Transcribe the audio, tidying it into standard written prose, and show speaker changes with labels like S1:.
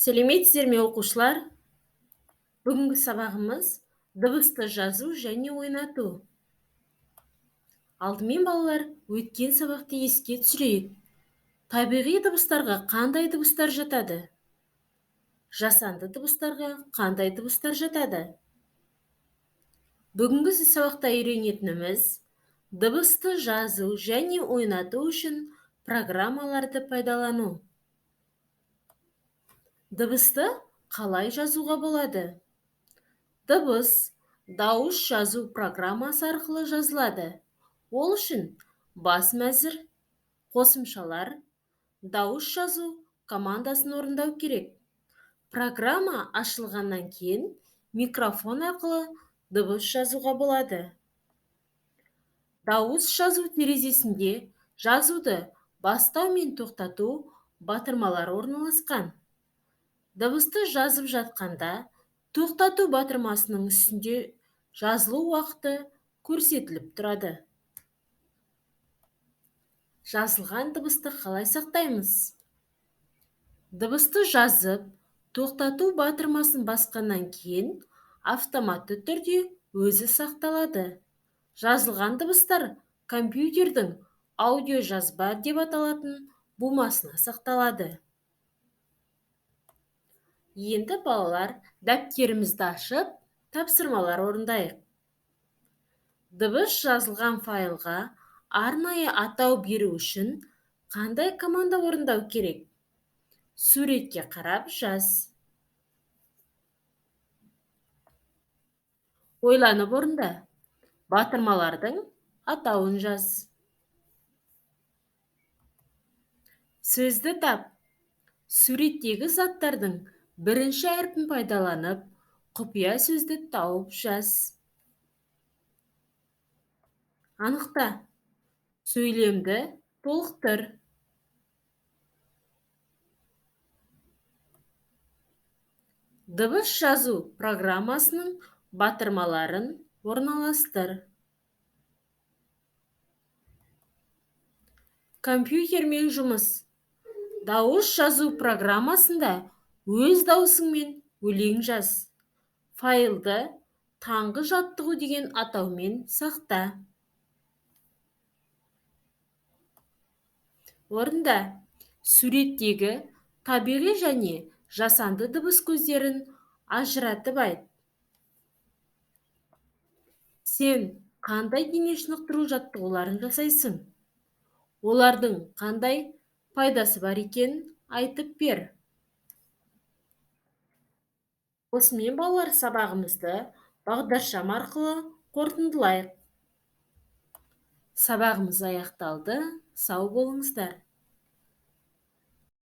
S1: Сәлеметсіздер ме оқушылар? Бүгінгі сабағымыз дыбысты жазу және ойнату. Алдымен балалар, өткен сабақты еске түсірейік. Табиғи дыбыстарға қандай дыбыстар жатады? Жасанды дыбыстарға қандай дыбыстар жатады? Бүгінгі сабақта үйренетініміз дыбысты жазу және ойнату үшін программаларды пайдалану. Дыбысты қалай жазуға болады? Дыбыс дауыс жазу программасы арқылы жазылады. Ол үшін бас мәзір, қосымшалар, дауыс жазу командасын орындау керек. Программа ашылғаннан кейін микрофон арқылы дыбыс жазуға болады. Дауыс жазу терезесінде жазуды бастау мен тоқтату батырмалары орналасқан. Дыбысты жазып жатқанда тоқтату батырмасының үстінде жазылу уақыты көрсетіліп тұрады. Жазылған дыбысты қалай сақтаймыз? Дыбысты жазып, тоқтату батырмасын басқаннан кейін автоматты түрде өзі сақталады. Жазылған дыбыстар компьютердің аудиожазба деп аталатын бумасына сақталады. Енді балалар, дәптерімізді ашып, тапсырмалар орындайық. Дыбыс жазылған файлға арнайы атау беру үшін қандай команда орындау керек? Суретке қарап жаз. Ойланып орында. Батырмалардың атауын жаз. Сөзді тап. Суреттегі заттардың бірінші әрпін пайдаланып, құпия сөзді тауып жаз. Анықта. Сөйлемді толықтыр. Дыбыс жазу программасының батырмаларын орналастыр. Компьютермен жұмыс. Дауыс жазу программасында өз даусыңмен өлең жаз. Файлды таңғы жаттығу деген атаумен сақта. Орында. Суреттегі табиғи және жасанды дыбыс көздерін ажыратып айт. Сен қандай дене шынықтыру жаттығуларын жасайсың? Олардың қандай пайдасы бар екенін айтып бер. Осымен балалар, сабағымызды бағдаршам арқылы қорытындылайық. Сабағымыз аяқталды. Сау болыңыздар.